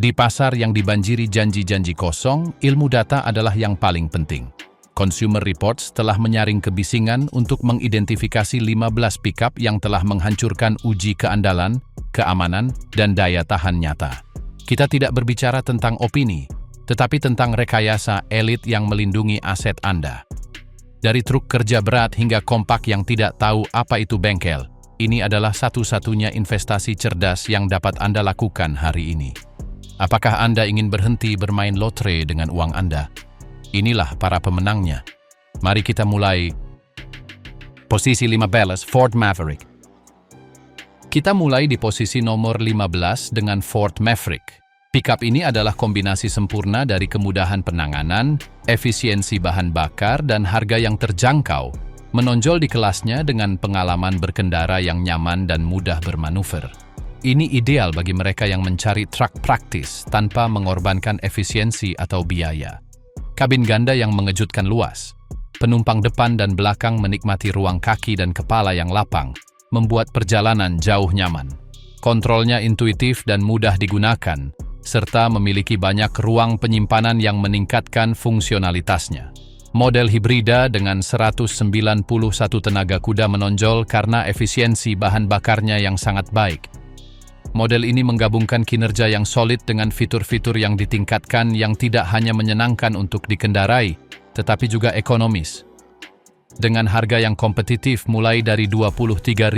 Di pasar yang dibanjiri janji-janji kosong, ilmu data adalah yang paling penting. Consumer Reports telah menyaring kebisingan untuk mengidentifikasi 15 pickup yang telah menghancurkan uji keandalan, keamanan, dan daya tahan nyata. Kita tidak berbicara tentang opini, tetapi tentang rekayasa elit yang melindungi aset Anda. Dari truk kerja berat hingga kompak yang tidak tahu apa itu bengkel, ini adalah satu-satunya investasi cerdas yang dapat Anda lakukan hari ini. Apakah Anda ingin berhenti bermain lotre dengan uang Anda? Inilah para pemenangnya. Mari kita mulai. Posisi 15, Ford Maverick. Kita mulai di posisi nomor 15 dengan Ford Maverick. Pickup ini adalah kombinasi sempurna dari kemudahan penanganan, efisiensi bahan bakar, dan harga yang terjangkau, menonjol di kelasnya dengan pengalaman berkendara yang nyaman dan mudah bermanuver. Ini ideal bagi mereka yang mencari truk praktis tanpa mengorbankan efisiensi atau biaya. Kabin ganda yang mengejutkan luas, penumpang depan dan belakang menikmati ruang kaki dan kepala yang lapang, membuat perjalanan jauh nyaman. Kontrolnya intuitif dan mudah digunakan, serta memiliki banyak ruang penyimpanan yang meningkatkan fungsionalitasnya. Model hibrida dengan 191 tenaga kuda menonjol karena efisiensi bahan bakarnya yang sangat baik. Model ini menggabungkan kinerja yang solid dengan fitur-fitur yang ditingkatkan yang tidak hanya menyenangkan untuk dikendarai, tetapi juga ekonomis. Dengan harga yang kompetitif mulai dari $23.000,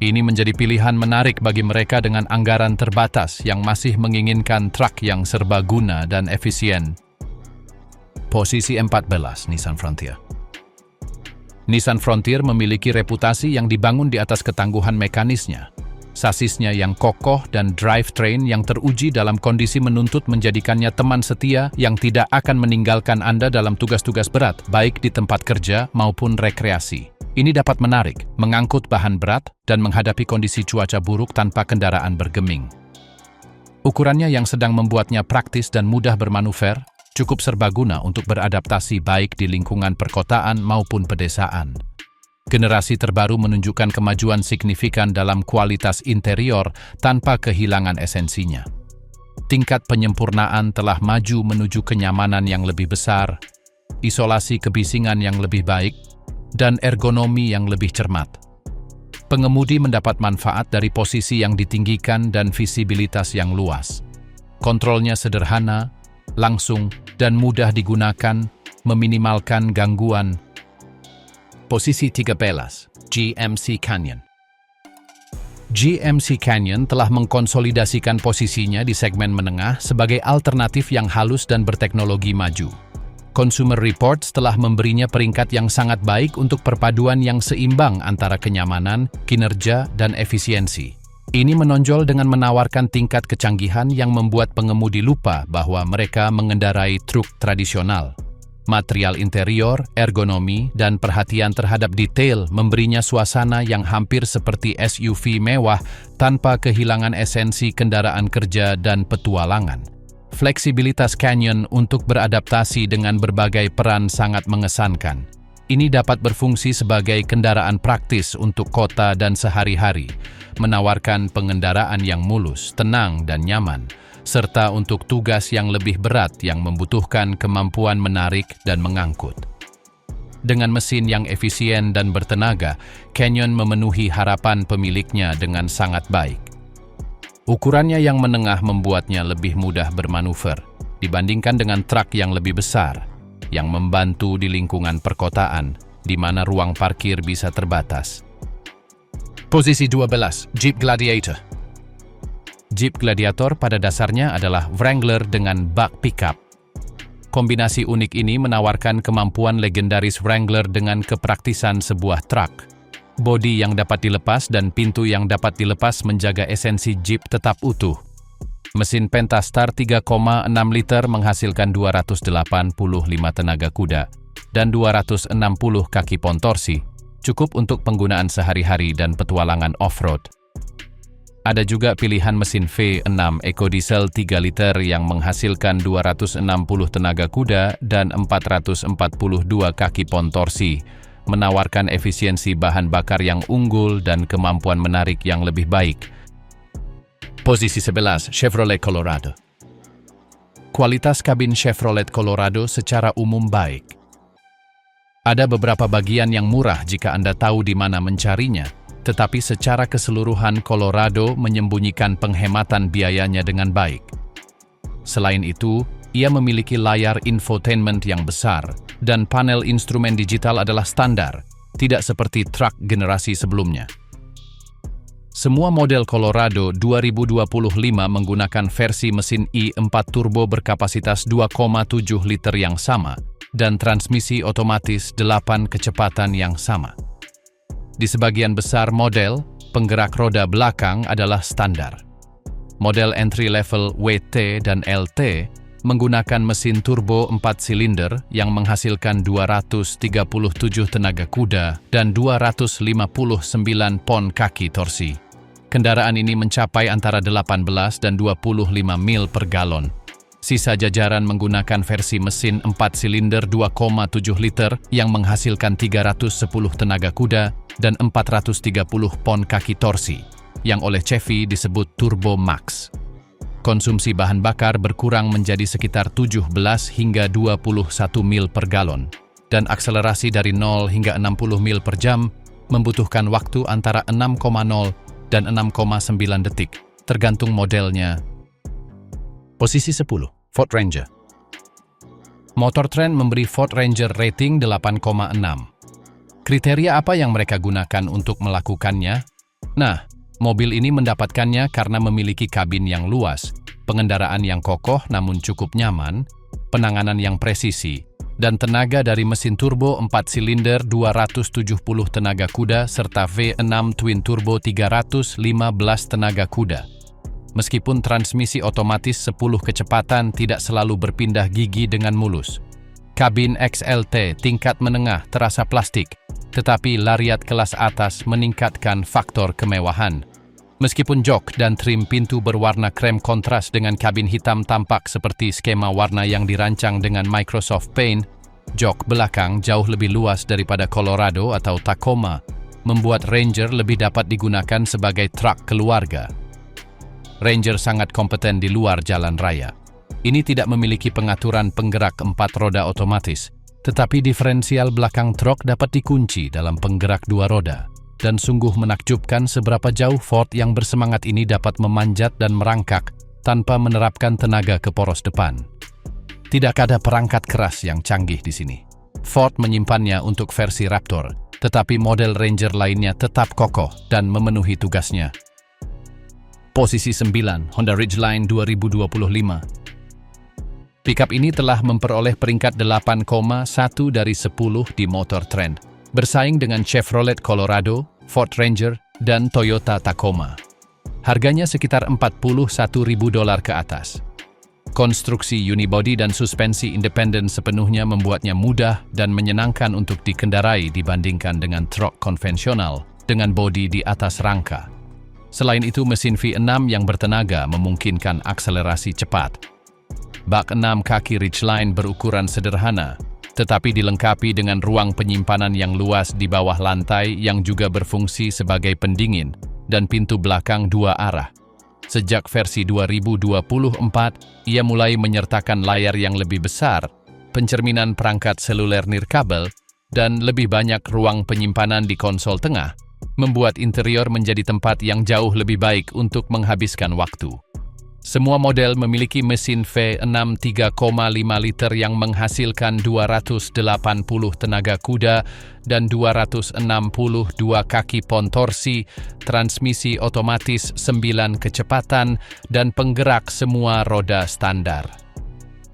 ini menjadi pilihan menarik bagi mereka dengan anggaran terbatas yang masih menginginkan truk yang serbaguna dan efisien. Posisi 14, Nissan Frontier. Nissan Frontier memiliki reputasi yang dibangun di atas ketangguhan mekanisnya. Sasisnya yang kokoh dan drivetrain yang teruji dalam kondisi menuntut menjadikannya teman setia yang tidak akan meninggalkan Anda dalam tugas-tugas berat, baik di tempat kerja maupun rekreasi. Ini dapat menarik, mengangkut bahan berat, dan menghadapi kondisi cuaca buruk tanpa kendaraan bergeming. Ukurannya yang sedang membuatnya praktis dan mudah bermanuver, cukup serbaguna untuk beradaptasi baik di lingkungan perkotaan maupun pedesaan. Generasi terbaru menunjukkan kemajuan signifikan dalam kualitas interior tanpa kehilangan esensinya. Tingkat penyempurnaan telah maju menuju kenyamanan yang lebih besar, isolasi kebisingan yang lebih baik, dan ergonomi yang lebih cermat. Pengemudi mendapat manfaat dari posisi yang ditinggikan dan visibilitas yang luas. Kontrolnya sederhana, langsung, dan mudah digunakan, meminimalkan gangguan. Posisi 13, GMC Canyon. GMC Canyon telah mengkonsolidasikan posisinya di segmen menengah sebagai alternatif yang halus dan berteknologi maju. Consumer Reports telah memberinya peringkat yang sangat baik untuk perpaduan yang seimbang antara kenyamanan, kinerja, dan efisiensi. Ini menonjol dengan menawarkan tingkat kecanggihan yang membuat pengemudi lupa bahwa mereka mengendarai truk tradisional. Material interior, ergonomi, dan perhatian terhadap detail memberinya suasana yang hampir seperti SUV mewah tanpa kehilangan esensi kendaraan kerja dan petualangan. Fleksibilitas Canyon untuk beradaptasi dengan berbagai peran sangat mengesankan. Ini dapat berfungsi sebagai kendaraan praktis untuk kota dan sehari-hari, menawarkan pengendaraan yang mulus, tenang, dan nyaman, serta untuk tugas yang lebih berat yang membutuhkan kemampuan menarik dan mengangkut. Dengan mesin yang efisien dan bertenaga, Canyon memenuhi harapan pemiliknya dengan sangat baik. Ukurannya yang menengah membuatnya lebih mudah bermanuver dibandingkan dengan truk yang lebih besar, yang membantu di lingkungan perkotaan, di mana ruang parkir bisa terbatas. Posisi 12, Jeep Gladiator. Jeep Gladiator pada dasarnya adalah Wrangler dengan bak pickup. Kombinasi unik ini menawarkan kemampuan legendaris Wrangler dengan kepraktisan sebuah truk. Bodi yang dapat dilepas dan pintu yang dapat dilepas menjaga esensi Jeep tetap utuh. Mesin Pentastar 3,6 liter menghasilkan 285 tenaga kuda dan 260 kaki pon torsi, cukup untuk penggunaan sehari-hari dan petualangan off-road. Ada juga pilihan mesin V6 EcoDiesel 3 liter yang menghasilkan 260 tenaga kuda dan 442 kaki pon torsi, menawarkan efisiensi bahan bakar yang unggul dan kemampuan menarik yang lebih baik. Posisi 11, Chevrolet Colorado. Kualitas kabin Chevrolet Colorado secara umum baik. Ada beberapa bagian yang murah jika Anda tahu di mana mencarinya, tetapi secara keseluruhan Colorado menyembunyikan penghematan biayanya dengan baik. Selain itu, ia memiliki layar infotainment yang besar, dan panel instrumen digital adalah standar, tidak seperti truk generasi sebelumnya. Semua model Colorado 2025 menggunakan versi mesin i4 turbo berkapasitas 2,7 liter yang sama dan transmisi otomatis 8 kecepatan yang sama. Di sebagian besar model, penggerak roda belakang adalah standar. Model entry-level WT dan LT menggunakan mesin turbo 4 silinder yang menghasilkan 237 tenaga kuda dan 259 pon kaki torsi. Kendaraan ini mencapai antara 18 dan 25 mil per galon. Sisa jajaran menggunakan versi mesin 4 silinder 2,7 liter yang menghasilkan 310 tenaga kuda dan 430 pon kaki torsi, yang oleh Chevy disebut Turbo Max. Konsumsi bahan bakar berkurang menjadi sekitar 17 hingga 21 mil per galon, dan akselerasi dari 0 hingga 60 mil per jam membutuhkan waktu antara 6,0 dan 6,9 detik, tergantung modelnya. Posisi 10, Ford Ranger. Motor Trend memberi Ford Ranger rating 8,6. Kriteria apa yang mereka gunakan untuk melakukannya? Nah, mobil ini mendapatkannya karena memiliki kabin yang luas, pengendaraan yang kokoh namun cukup nyaman, penanganan yang presisi, dan tenaga dari mesin turbo 4 silinder 270 tenaga kuda serta V6 twin turbo 315 tenaga kuda. Meskipun transmisi otomatis 10 kecepatan tidak selalu berpindah gigi dengan mulus. Kabin XLT tingkat menengah terasa plastik, tetapi lariat kelas atas meningkatkan faktor kemewahan. Meskipun jok dan trim pintu berwarna krem kontras dengan kabin hitam tampak seperti skema warna yang dirancang dengan Microsoft Paint, jok belakang jauh lebih luas daripada Colorado atau Tacoma, membuat Ranger lebih dapat digunakan sebagai truk keluarga. Ranger sangat kompeten di luar jalan raya. Ini tidak memiliki pengaturan penggerak 4 roda otomatis, tetapi diferensial belakang truk dapat dikunci dalam penggerak 2 roda. Dan sungguh menakjubkan seberapa jauh Ford yang bersemangat ini dapat memanjat dan merangkak tanpa menerapkan tenaga ke poros depan. Tidak ada perangkat keras yang canggih di sini. Ford menyimpannya untuk versi Raptor, tetapi model Ranger lainnya tetap kokoh dan memenuhi tugasnya. Posisi 9, Honda Ridgeline 2025. Pickup ini telah memperoleh peringkat 8,1 dari 10 di Motor Trend, bersaing dengan Chevrolet Colorado, Ford Ranger, dan Toyota Tacoma. Harganya sekitar $41.000 ke atas. Konstruksi unibody dan suspensi independen sepenuhnya membuatnya mudah dan menyenangkan untuk dikendarai dibandingkan dengan truk konvensional dengan bodi di atas rangka. Selain itu, mesin V6 yang bertenaga memungkinkan akselerasi cepat. Bak 6 kaki Ridgeline berukuran sederhana, tetapi dilengkapi dengan ruang penyimpanan yang luas di bawah lantai yang juga berfungsi sebagai pendingin dan pintu belakang 2 arah. Sejak versi 2024, ia mulai menyertakan layar yang lebih besar, pencerminan perangkat seluler nirkabel, dan lebih banyak ruang penyimpanan di konsol tengah, membuat interior menjadi tempat yang jauh lebih baik untuk menghabiskan waktu. Semua model memiliki mesin V6 3,5 liter yang menghasilkan 280 tenaga kuda dan 262 kaki pon torsi, transmisi otomatis 9 kecepatan, dan penggerak semua roda standar.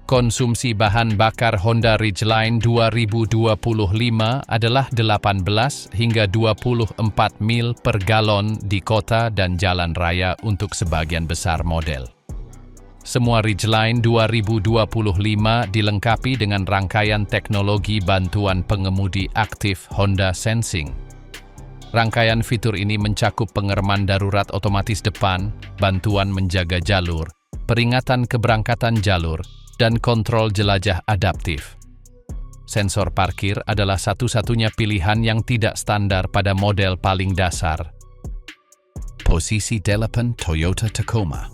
Konsumsi bahan bakar Honda Ridgeline 2025 adalah 18 hingga 24 mil per galon di kota dan jalan raya untuk sebagian besar model. Semua Ridgeline 2025 dilengkapi dengan rangkaian teknologi bantuan pengemudi aktif Honda Sensing. Rangkaian fitur ini mencakup pengereman darurat otomatis depan, bantuan menjaga jalur, peringatan keberangkatan jalur, dan kontrol jelajah adaptif. Sensor parkir adalah satu-satunya pilihan yang tidak standar pada model paling dasar. Posisi 8 Toyota Tacoma.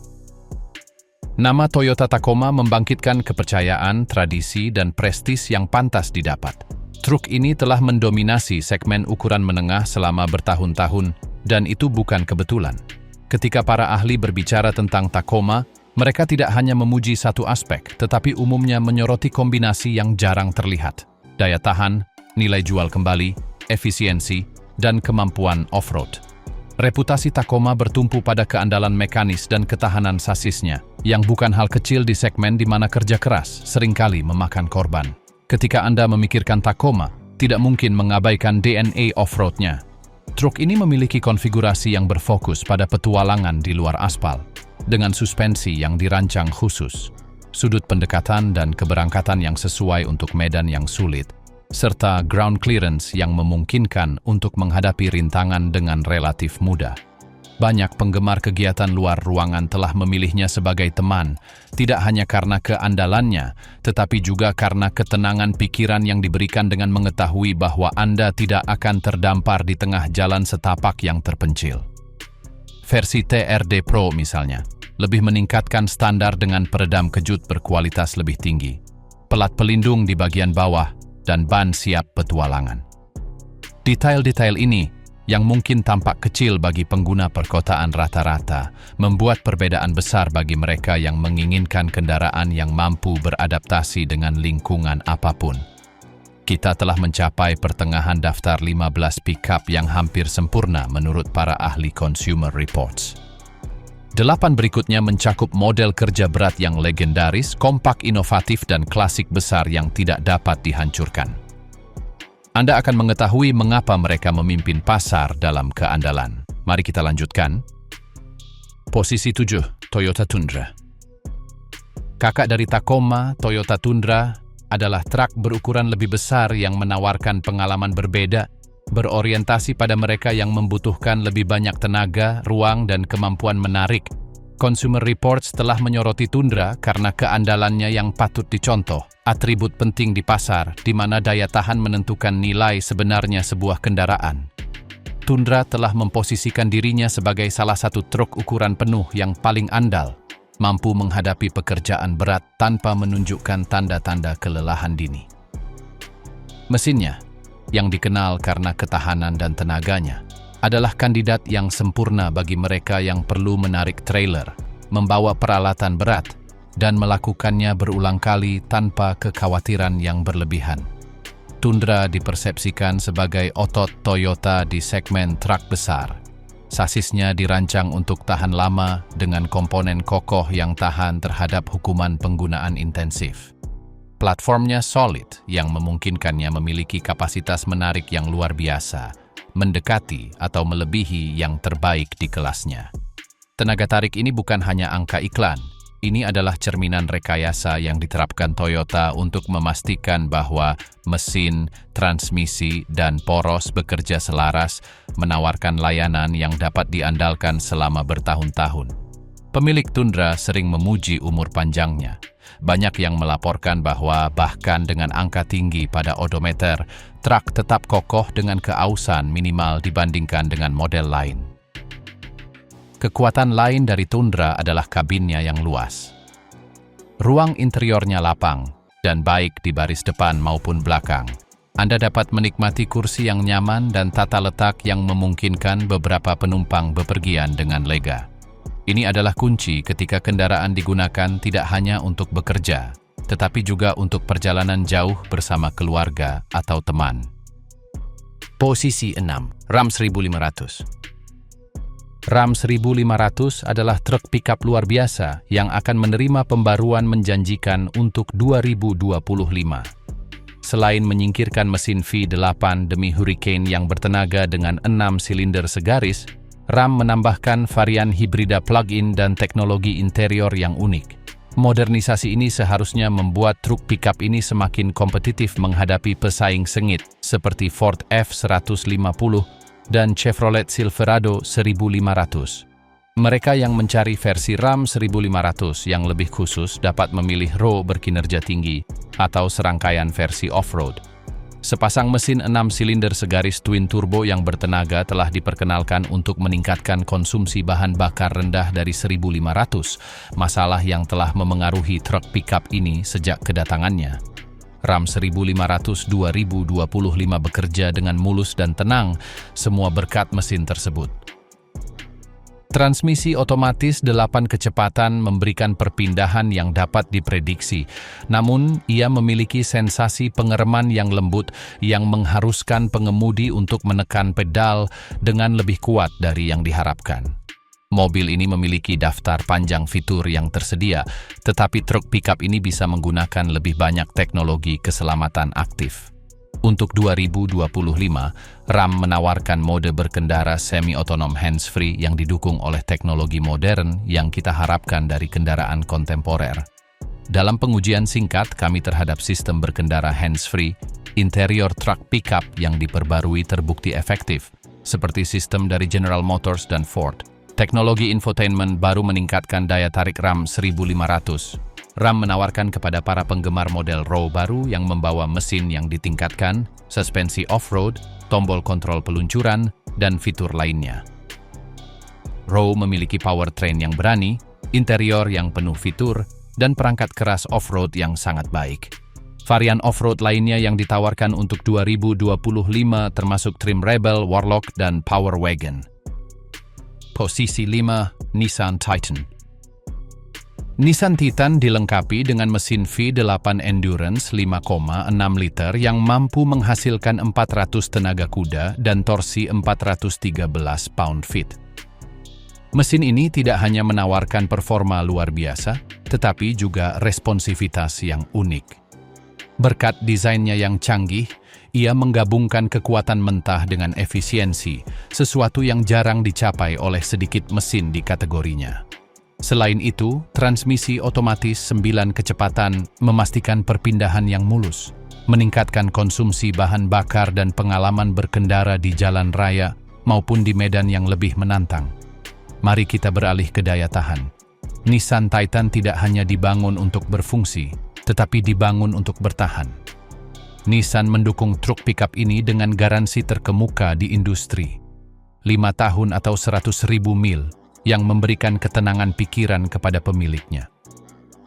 Nama Toyota Tacoma membangkitkan kepercayaan, tradisi, dan prestis yang pantas didapat. Truk ini telah mendominasi segmen ukuran menengah selama bertahun-tahun, dan itu bukan kebetulan. Ketika para ahli berbicara tentang Tacoma, mereka tidak hanya memuji satu aspek, tetapi umumnya menyoroti kombinasi yang jarang terlihat: daya tahan, nilai jual kembali, efisiensi, dan kemampuan off-road. Reputasi Tacoma bertumpu pada keandalan mekanis dan ketahanan sasisnya, yang bukan hal kecil di segmen di mana kerja keras seringkali memakan korban. Ketika Anda memikirkan Tacoma, tidak mungkin mengabaikan DNA off-roadnya. Truk ini memiliki konfigurasi yang berfokus pada petualangan di luar aspal, dengan suspensi yang dirancang khusus, sudut pendekatan dan keberangkatan yang sesuai untuk medan yang sulit, serta ground clearance yang memungkinkan untuk menghadapi rintangan dengan relatif mudah. Banyak penggemar kegiatan luar ruangan telah memilihnya sebagai teman, tidak hanya karena keandalannya, tetapi juga karena ketenangan pikiran yang diberikan dengan mengetahui bahwa Anda tidak akan terdampar di tengah jalan setapak yang terpencil. Versi TRD Pro misalnya, lebih meningkatkan standar dengan peredam kejut berkualitas lebih tinggi, pelat pelindung di bagian bawah, dan ban siap petualangan. Detail-detail ini, yang mungkin tampak kecil bagi pengguna perkotaan rata-rata, membuat perbedaan besar bagi mereka yang menginginkan kendaraan yang mampu beradaptasi dengan lingkungan apapun. Kita telah mencapai pertengahan daftar 15 pickup yang hampir sempurna menurut para ahli Consumer Reports. 8 berikutnya mencakup model kerja berat yang legendaris, kompak, inovatif, dan klasik besar yang tidak dapat dihancurkan. Anda akan mengetahui mengapa mereka memimpin pasar dalam keandalan. Mari kita lanjutkan. Posisi 7, Toyota Tundra. Kakak dari Tacoma, Toyota Tundra adalah truk berukuran lebih besar yang menawarkan pengalaman berbeda, berorientasi pada mereka yang membutuhkan lebih banyak tenaga, ruang, dan kemampuan menarik. Consumer Reports telah menyoroti Tundra karena keandalannya yang patut dicontoh, atribut penting di pasar di mana daya tahan menentukan nilai sebenarnya sebuah kendaraan. Tundra telah memposisikan dirinya sebagai salah satu truk ukuran penuh yang paling andal, mampu menghadapi pekerjaan berat tanpa menunjukkan tanda-tanda kelelahan dini. Mesinnya, yang dikenal karena ketahanan dan tenaganya, adalah kandidat yang sempurna bagi mereka yang perlu menarik trailer, membawa peralatan berat, dan melakukannya berulang kali tanpa kekhawatiran yang berlebihan. Tundra dipersepsikan sebagai otot Toyota di segmen truk besar. Sasisnya dirancang untuk tahan lama dengan komponen kokoh yang tahan terhadap hukuman penggunaan intensif. Platformnya solid yang memungkinkannya memiliki kapasitas menarik yang luar biasa, mendekati atau melebihi yang terbaik di kelasnya. Tenaga tarik ini bukan hanya angka iklan, ini adalah cerminan rekayasa yang diterapkan Toyota untuk memastikan bahwa mesin, transmisi, dan poros bekerja selaras, menawarkan layanan yang dapat diandalkan selama bertahun-tahun. Pemilik Tundra sering memuji umur panjangnya. Banyak yang melaporkan bahwa bahkan dengan angka tinggi pada odometer, truk tetap kokoh dengan keausan minimal dibandingkan dengan model lain. Kekuatan lain dari Tundra adalah kabinnya yang luas. Ruang interiornya lapang dan baik di baris depan maupun belakang. Anda dapat menikmati kursi yang nyaman dan tata letak yang memungkinkan beberapa penumpang bepergian dengan lega. Ini adalah kunci ketika kendaraan digunakan tidak hanya untuk bekerja, tetapi juga untuk perjalanan jauh bersama keluarga atau teman. Posisi 6, Ram 1500. Ram 1500 adalah truk pickup luar biasa yang akan menerima pembaruan menjanjikan untuk 2025. Selain menyingkirkan mesin V8 demi Hurricane yang bertenaga dengan 6 silinder segaris, Ram menambahkan varian hibrida plug-in dan teknologi interior yang unik. Modernisasi ini seharusnya membuat truk pickup ini semakin kompetitif menghadapi pesaing sengit seperti Ford F-150 dan Chevrolet Silverado 1500. Mereka yang mencari versi Ram 1500 yang lebih khusus dapat memilih row berkinerja tinggi atau serangkaian versi off-road. Sepasang mesin 6 silinder segaris twin turbo yang bertenaga telah diperkenalkan untuk meningkatkan konsumsi bahan bakar rendah dari 1.500, masalah yang telah memengaruhi truk pickup ini sejak kedatangannya. RAM 1500 2025 bekerja dengan mulus dan tenang, semua berkat mesin tersebut. Transmisi otomatis 8 kecepatan memberikan perpindahan yang dapat diprediksi, namun ia memiliki sensasi pengereman yang lembut yang mengharuskan pengemudi untuk menekan pedal dengan lebih kuat dari yang diharapkan. Mobil ini memiliki daftar panjang fitur yang tersedia, tetapi truk pickup ini bisa menggunakan lebih banyak teknologi keselamatan aktif. Untuk 2025, RAM menawarkan mode berkendara semi-otonom hands-free yang didukung oleh teknologi modern yang kita harapkan dari kendaraan kontemporer. Dalam pengujian singkat kami terhadap sistem berkendara hands-free, interior truk pickup yang diperbarui terbukti efektif, seperti sistem dari General Motors dan Ford. Teknologi infotainment baru meningkatkan daya tarik RAM 1500. RAM menawarkan kepada para penggemar model Raw baru yang membawa mesin yang ditingkatkan, suspensi off-road, tombol kontrol peluncuran, dan fitur lainnya. Raw memiliki powertrain yang berani, interior yang penuh fitur, dan perangkat keras off-road yang sangat baik. Varian off-road lainnya yang ditawarkan untuk 2025 termasuk trim Rebel, Warlock, dan Power Wagon. Posisi 5, Nissan Titan. Nissan Titan dilengkapi dengan mesin V8 Endurance 5,6 liter yang mampu menghasilkan 400 tenaga kuda dan torsi 413 pound-feet. Mesin ini tidak hanya menawarkan performa luar biasa, tetapi juga responsivitas yang unik. Berkat desainnya yang canggih, ia menggabungkan kekuatan mentah dengan efisiensi, sesuatu yang jarang dicapai oleh sedikit mesin di kategorinya. Selain itu, transmisi otomatis 9 kecepatan memastikan perpindahan yang mulus, meningkatkan konsumsi bahan bakar dan pengalaman berkendara di jalan raya maupun di medan yang lebih menantang. Mari kita beralih ke daya tahan. Nissan Titan tidak hanya dibangun untuk berfungsi, tetapi dibangun untuk bertahan. Nissan mendukung truk pickup ini dengan garansi terkemuka di industri. 5 tahun atau 100.000 mil, yang memberikan ketenangan pikiran kepada pemiliknya.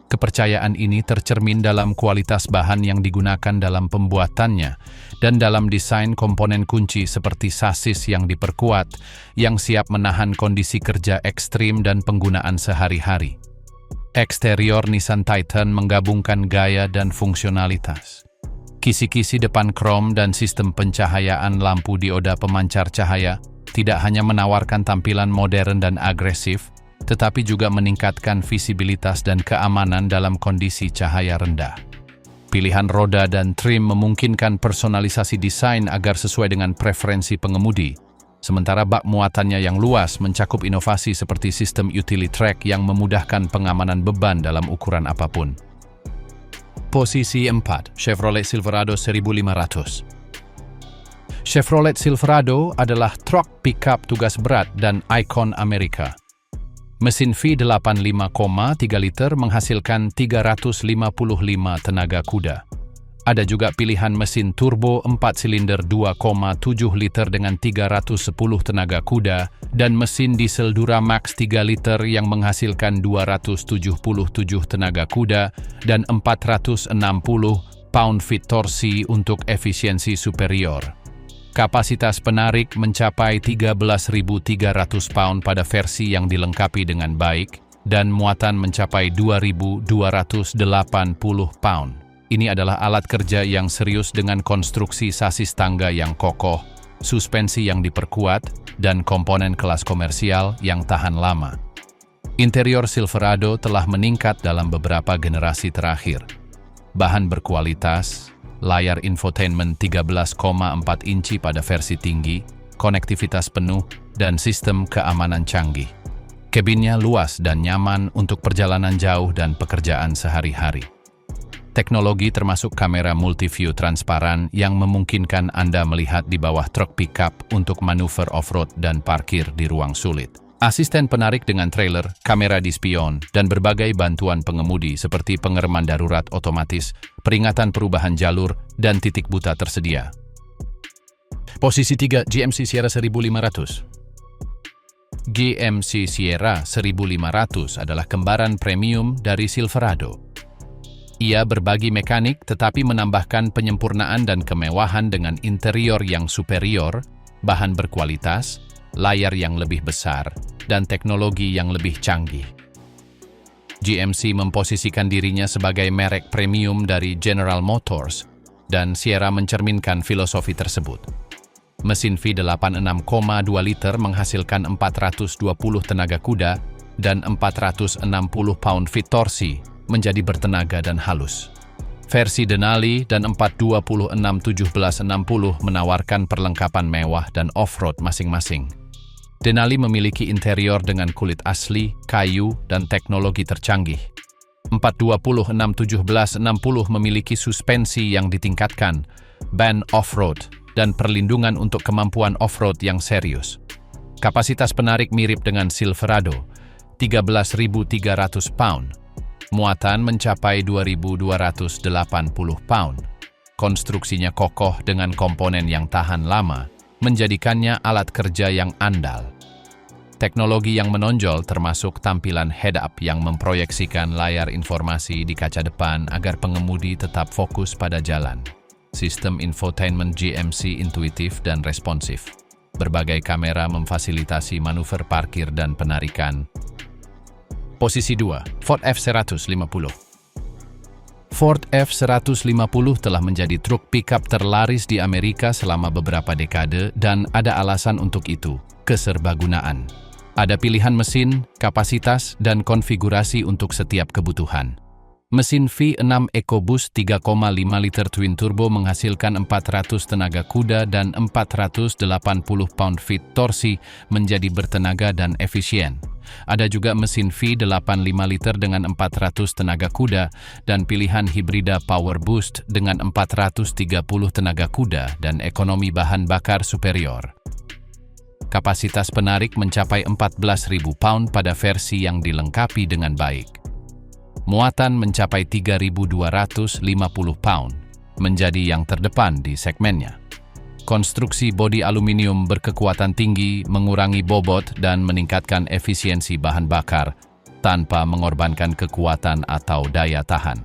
Kepercayaan ini tercermin dalam kualitas bahan yang digunakan dalam pembuatannya dan dalam desain komponen kunci seperti sasis yang diperkuat, yang siap menahan kondisi kerja ekstrim dan penggunaan sehari-hari. Eksterior Nissan Titan menggabungkan gaya dan fungsionalitas. Kisi-kisi depan krom dan sistem pencahayaan lampu dioda pemancar cahaya tidak hanya menawarkan tampilan modern dan agresif, tetapi juga meningkatkan visibilitas dan keamanan dalam kondisi cahaya rendah. Pilihan roda dan trim memungkinkan personalisasi desain agar sesuai dengan preferensi pengemudi, sementara bak muatannya yang luas mencakup inovasi seperti sistem utility track yang memudahkan pengamanan beban dalam ukuran apapun. Posisi 4, Chevrolet Silverado 1500. Chevrolet Silverado adalah truk pickup tugas berat dan ikon Amerika. Mesin V8 5,3 liter menghasilkan 355 tenaga kuda. Ada juga pilihan mesin turbo 4 silinder 2,7 liter dengan 310 tenaga kuda dan mesin diesel Duramax 3 liter yang menghasilkan 277 tenaga kuda dan 460 pound-feet torsi untuk efisiensi superior. Kapasitas penarik mencapai 13.300 pound pada versi yang dilengkapi dengan baik dan muatan mencapai 2.280 pound. Ini adalah alat kerja yang serius dengan konstruksi sasis tangga yang kokoh, suspensi yang diperkuat, dan komponen kelas komersial yang tahan lama. Interior Silverado telah meningkat dalam beberapa generasi terakhir. Bahan berkualitas, layar infotainment 13,4 inci pada versi tinggi, konektivitas penuh, dan sistem keamanan canggih. Kabinnya luas dan nyaman untuk perjalanan jauh dan pekerjaan sehari-hari. Teknologi termasuk kamera multi-view transparan yang memungkinkan Anda melihat di bawah truk pickup untuk manuver off-road dan parkir di ruang sulit. Asisten penarik dengan trailer, kamera di spion, dan berbagai bantuan pengemudi seperti pengereman darurat otomatis, peringatan perubahan jalur, dan titik buta tersedia. Posisi 3, GMC Sierra 1500. GMC Sierra 1500 adalah kembaran premium dari Silverado. Ia berbagi mekanik tetapi menambahkan penyempurnaan dan kemewahan dengan interior yang superior, bahan berkualitas, layar yang lebih besar, dan teknologi yang lebih canggih. GMC memposisikan dirinya sebagai merek premium dari General Motors, dan Sierra mencerminkan filosofi tersebut. Mesin V8 6,2 liter menghasilkan 420 tenaga kuda dan 460 pound-feet torsi, menjadi bertenaga dan halus. Versi Denali dan 426 1760 menawarkan perlengkapan mewah dan off-road masing-masing. Denali memiliki interior dengan kulit asli, kayu, dan teknologi tercanggih. 426 1760 memiliki suspensi yang ditingkatkan, ban off-road, dan perlindungan untuk kemampuan off-road yang serius. Kapasitas penarik mirip dengan Silverado, 13.300 pound. Muatan mencapai 2.280 pound. Konstruksinya kokoh dengan komponen yang tahan lama, menjadikannya alat kerja yang andal. Teknologi yang menonjol termasuk tampilan head-up yang memproyeksikan layar informasi di kaca depan agar pengemudi tetap fokus pada jalan. Sistem infotainment GMC intuitif dan responsif. Berbagai kamera memfasilitasi manuver parkir dan penarikan. Posisi 2, Ford F-150. Ford F-150 telah menjadi truk pickup terlaris di Amerika selama beberapa dekade dan ada alasan untuk itu, keserbagunaan. Ada pilihan mesin, kapasitas, dan konfigurasi untuk setiap kebutuhan. Mesin V6 EcoBoost 3,5 liter twin turbo menghasilkan 400 tenaga kuda dan 480 pound-feet torsi menjadi bertenaga dan efisien. Ada juga mesin V8 5 liter dengan 400 tenaga kuda dan pilihan hibrida Power Boost dengan 430 tenaga kuda dan ekonomi bahan bakar superior. Kapasitas penarik mencapai 14.000 pound pada versi yang dilengkapi dengan baik. Muatan mencapai 3.250 pound, menjadi yang terdepan di segmennya. Konstruksi bodi aluminium berkekuatan tinggi, mengurangi bobot dan meningkatkan efisiensi bahan bakar tanpa mengorbankan kekuatan atau daya tahan.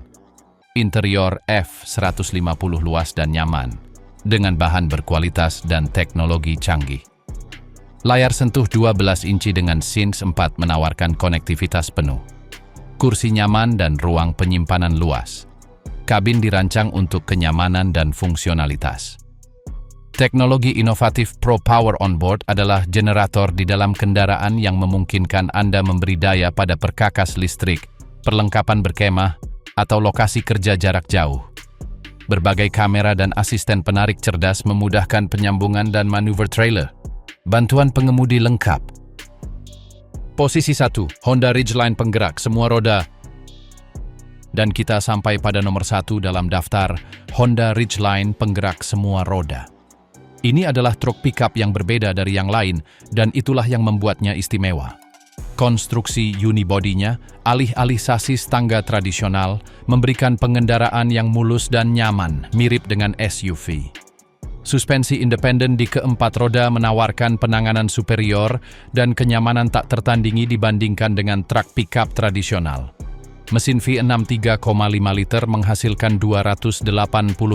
Interior F-150 luas dan nyaman, dengan bahan berkualitas dan teknologi canggih. Layar sentuh 12 inci dengan SYNC 4 menawarkan konektivitas penuh. Kursi nyaman dan ruang penyimpanan luas. Kabin dirancang untuk kenyamanan dan fungsionalitas. Teknologi inovatif Pro Power Onboard adalah generator di dalam kendaraan yang memungkinkan Anda memberi daya pada perkakas listrik, perlengkapan berkemah, atau lokasi kerja jarak jauh. Berbagai kamera dan asisten penarik cerdas memudahkan penyambungan dan manuver trailer. Bantuan pengemudi lengkap. Posisi 1, Honda Ridgeline penggerak semua roda. Dan kita sampai pada nomor 1 dalam daftar, Honda Ridgeline penggerak semua roda. Ini adalah truk pickup yang berbeda dari yang lain, dan itulah yang membuatnya istimewa. Konstruksi unibodinya, alih-alih sasis tangga tradisional, memberikan pengendaraan yang mulus dan nyaman, mirip dengan SUV. Suspensi independen di keempat roda menawarkan penanganan superior dan kenyamanan tak tertandingi dibandingkan dengan truk pickup tradisional. Mesin V6 3,5 liter menghasilkan 280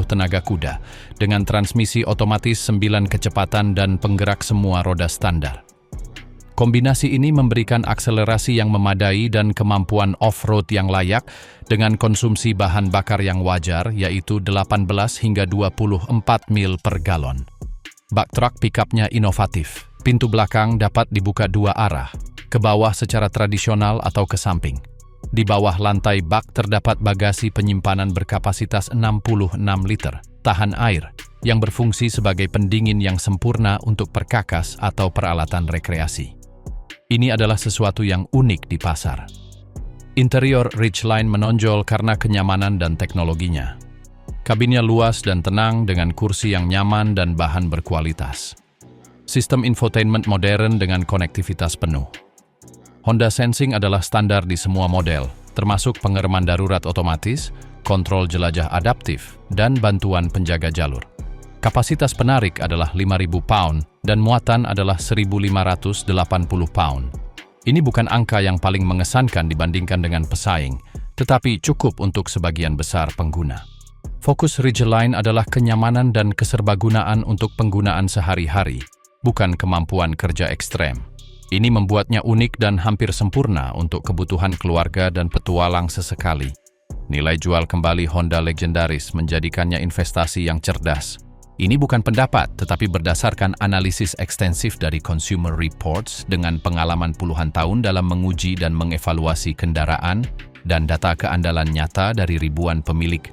tenaga kuda, dengan transmisi otomatis 9 kecepatan dan penggerak semua roda standar. Kombinasi ini memberikan akselerasi yang memadai dan kemampuan off-road yang layak dengan konsumsi bahan bakar yang wajar, yaitu 18 hingga 24 mil per galon. Bak truk pickupnya inovatif. Pintu belakang dapat dibuka dua arah, ke bawah secara tradisional atau ke samping. Di bawah lantai bak terdapat bagasi penyimpanan berkapasitas 66 liter, tahan air, yang berfungsi sebagai pendingin yang sempurna untuk perkakas atau peralatan rekreasi. Ini adalah sesuatu yang unik di pasar. Interior Ridgeline menonjol karena kenyamanan dan teknologinya. Kabinnya luas dan tenang dengan kursi yang nyaman dan bahan berkualitas. Sistem infotainment modern dengan konektivitas penuh. Honda Sensing adalah standar di semua model, termasuk pengereman darurat otomatis, kontrol jelajah adaptif, dan bantuan penjaga jalur. Kapasitas penarik adalah 5.000 pound dan muatan adalah 1.580 pound. Ini bukan angka yang paling mengesankan dibandingkan dengan pesaing, tetapi cukup untuk sebagian besar pengguna. Fokus Ridgeline adalah kenyamanan dan keserbagunaan untuk penggunaan sehari-hari, bukan kemampuan kerja ekstrem. Ini membuatnya unik dan hampir sempurna untuk kebutuhan keluarga dan petualang sesekali. Nilai jual kembali Honda legendaris menjadikannya investasi yang cerdas. Ini bukan pendapat, tetapi berdasarkan analisis ekstensif dari Consumer Reports dengan pengalaman puluhan tahun dalam menguji dan mengevaluasi kendaraan dan data keandalan nyata dari ribuan pemilik